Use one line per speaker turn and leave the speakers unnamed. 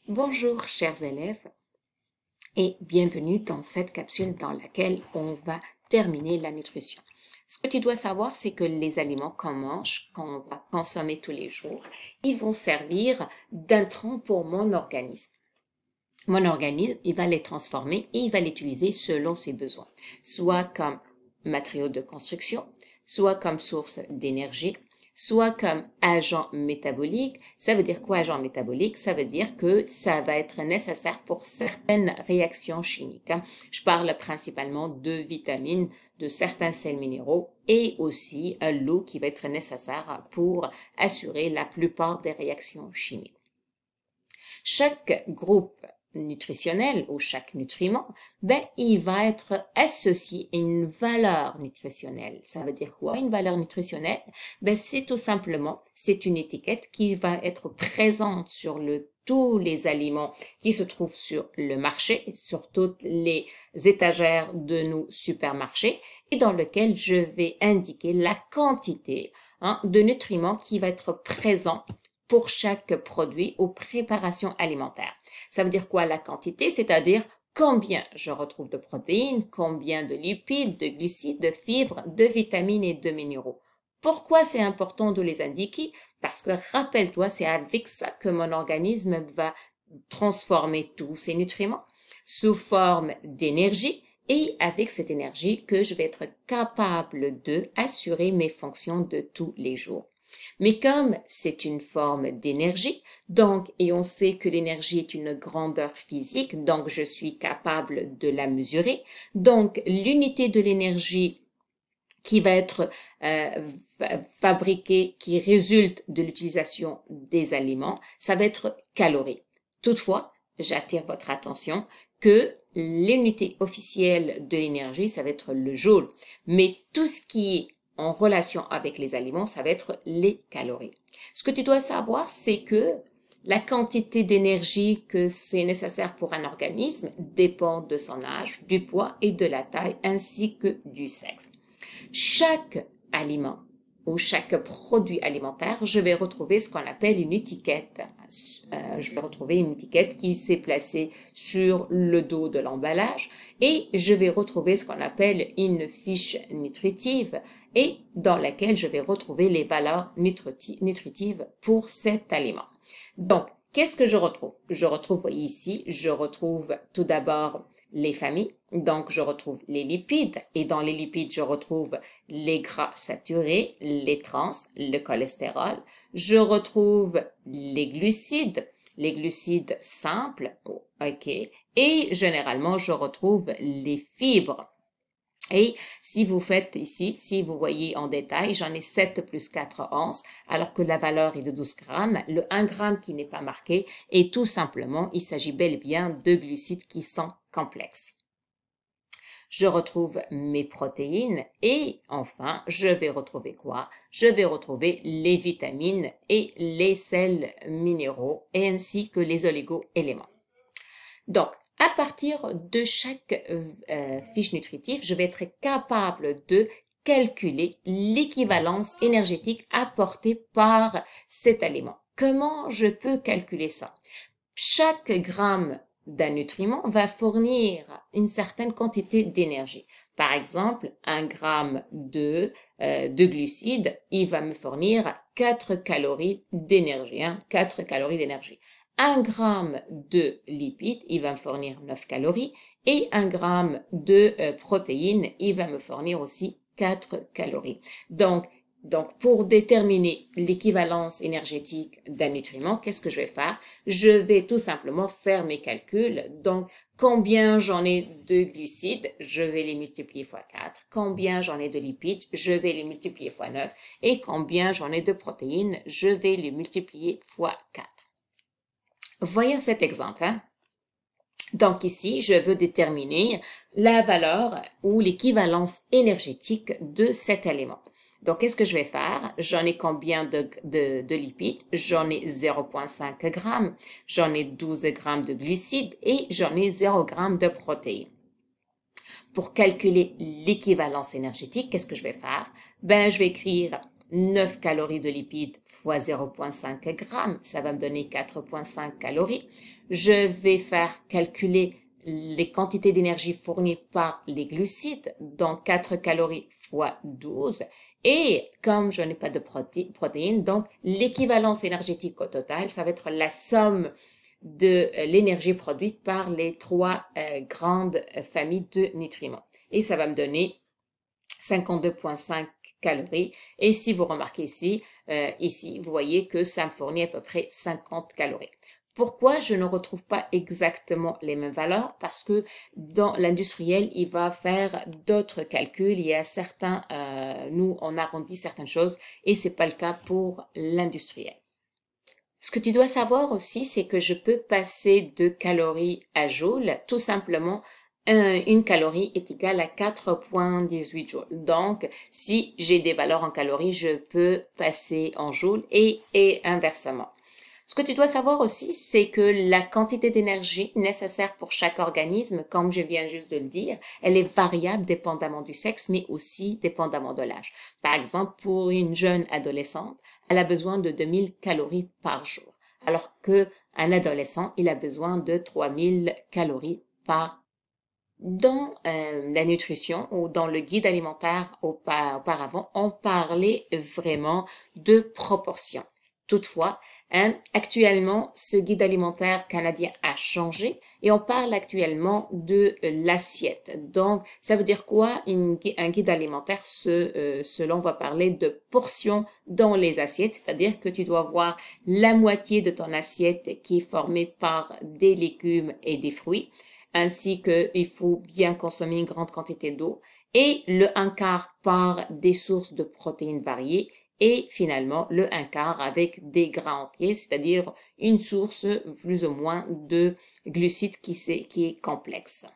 Bonjour chers élèves et bienvenue dans cette capsule dans laquelle on va terminer la nutrition. Ce que tu dois savoir, c'est que les aliments qu'on mange, qu'on va consommer tous les jours, ils vont servir d'intrants pour mon organisme. Mon organisme, il va les transformer et il va les utiliser selon ses besoins, soit comme matériaux de construction, soit comme source d'énergie, soit comme agent métabolique. Ça veut dire quoi, agent métabolique? Ça veut dire que ça va être nécessaire pour certaines réactions chimiques. Je parle principalement de vitamines, de certains sels minéraux et aussi l'eau qui va être nécessaire pour assurer la plupart des réactions chimiques. Chaque groupe nutritionnel ou chaque nutriment, il va être associé à une valeur nutritionnelle. Ça veut dire quoi, une valeur nutritionnelle? C'est tout simplement, c'est une étiquette qui va être présente sur tous les aliments qui se trouvent sur le marché, sur toutes les étagères de nos supermarchés, et dans lequel je vais indiquer la quantité de nutriments qui va être présent pour chaque produit ou préparation alimentaire. Ça veut dire quoi la quantité? C'est-à-dire combien je retrouve de protéines, combien de lipides, de glucides, de fibres, de vitamines et de minéraux. Pourquoi c'est important de les indiquer? Parce que rappelle-toi, c'est avec ça que mon organisme va transformer tous ces nutriments sous forme d'énergie et avec cette énergie que je vais être capable de assurer mes fonctions de tous les jours. Mais comme c'est une forme d'énergie, donc, et on sait que l'énergie est une grandeur physique, donc je suis capable de la mesurer, donc l'unité de l'énergie qui va être fabriquée, qui résulte de l'utilisation des aliments, ça va être calories. Toutefois, j'attire votre attention que l'unité officielle de l'énergie, ça va être le joule. Mais tout ce qui est en relation avec les aliments, ça va être les calories. Ce que tu dois savoir, c'est que la quantité d'énergie que c'est nécessaire pour un organisme dépend de son âge, du poids et de la taille, ainsi que du sexe. Chaque aliment ou chaque produit alimentaire, je vais retrouver ce qu'on appelle une étiquette. Je vais retrouver une étiquette qui s'est placée sur le dos de l'emballage et je vais retrouver ce qu'on appelle une fiche nutritive et dans laquelle je vais retrouver les valeurs nutritives pour cet aliment. Donc, qu'est-ce que je retrouve? Je retrouve, voyez ici, je retrouve tout d'abord les familles. Donc, je retrouve les lipides et dans les lipides, je retrouve les gras saturés, les trans, le cholestérol. Je retrouve les glucides simples, ok. Et généralement, je retrouve les fibres. Et si vous faites ici, si vous voyez en détail, j'en ai 7 plus 4 onces, alors que la valeur est de 12 grammes. Le 1 gramme qui n'est pas marqué et tout simplement, il s'agit bel et bien de glucides qui sont complexes. Je retrouve mes protéines et enfin, je vais retrouver quoi? Je vais retrouver les vitamines et les sels minéraux et ainsi que les oligo-éléments. Donc, à partir de chaque fiche nutritive, je vais être capable de calculer l'équivalence énergétique apportée par cet aliment. Comment je peux calculer ça? Chaque gramme d'un nutriment va fournir une certaine quantité d'énergie. Par exemple, un gramme de glucides, il va me fournir 4 calories d'énergie. 4 calories d'énergie. 1 gramme de lipides, il va me fournir 9 calories et 1 gramme de protéines, il va me fournir aussi 4 calories. Donc, pour déterminer l'équivalence énergétique d'un nutriment, qu'est-ce que je vais faire? Je vais tout simplement faire mes calculs. Donc, combien j'en ai de glucides? Je vais les multiplier fois 4. Combien j'en ai de lipides? Je vais les multiplier fois 9. Et combien j'en ai de protéines? Je vais les multiplier fois 4. Voyons cet exemple. Donc ici, je veux déterminer la valeur ou l'équivalence énergétique de cet aliment. Donc, qu'est-ce que je vais faire? J'en ai combien de lipides? J'en ai 0,5 grammes, j'en ai 12 grammes de glucides et j'en ai 0 g de protéines. Pour calculer l'équivalence énergétique, qu'est-ce que je vais faire? Je vais écrire 9 calories de lipides fois 0,5 g, ça va me donner 4,5 calories. Je vais faire calculer les quantités d'énergie fournies par les glucides, donc 4 calories fois 12. Et comme je n'ai pas de protéines, donc l'équivalence énergétique au total, ça va être la somme de l'énergie produite par les trois grandes familles de nutriments. Et ça va me donner 52,5 calories. Et si vous remarquez ici, vous voyez que ça me fournit à peu près 50 calories. Pourquoi je ne retrouve pas exactement les mêmes valeurs? Parce que dans l'industriel, il va faire d'autres calculs. Il y a certains, nous, on arrondit certaines choses et c'est pas le cas pour l'industriel. Ce que tu dois savoir aussi, c'est que je peux passer de calories à joules, tout simplement. Une calorie est égale à 4,18 joules. Donc, si j'ai des valeurs en calories, je peux passer en joules et inversement. Ce que tu dois savoir aussi, c'est que la quantité d'énergie nécessaire pour chaque organisme, comme je viens juste de le dire, elle est variable dépendamment du sexe, mais aussi dépendamment de l'âge. Par exemple, pour une jeune adolescente, elle a besoin de 2000 calories par jour, alors qu'un adolescent, il a besoin de 3000 calories par jour. Dans la nutrition ou dans le guide alimentaire auparavant, on parlait vraiment de proportions. Toutefois, actuellement, ce guide alimentaire canadien a changé et on parle actuellement de l'assiette. Donc, ça veut dire quoi? Un guide alimentaire, selon va parler de portions dans les assiettes, c'est-à-dire que tu dois avoir la moitié de ton assiette qui est formée par des légumes et des fruits, ainsi qu'il faut bien consommer une grande quantité d'eau, et le 1/4 par des sources de protéines variées, et finalement le 1/4 avec des gras entiers, c'est-à-dire une source plus ou moins de glucides qui est complexe.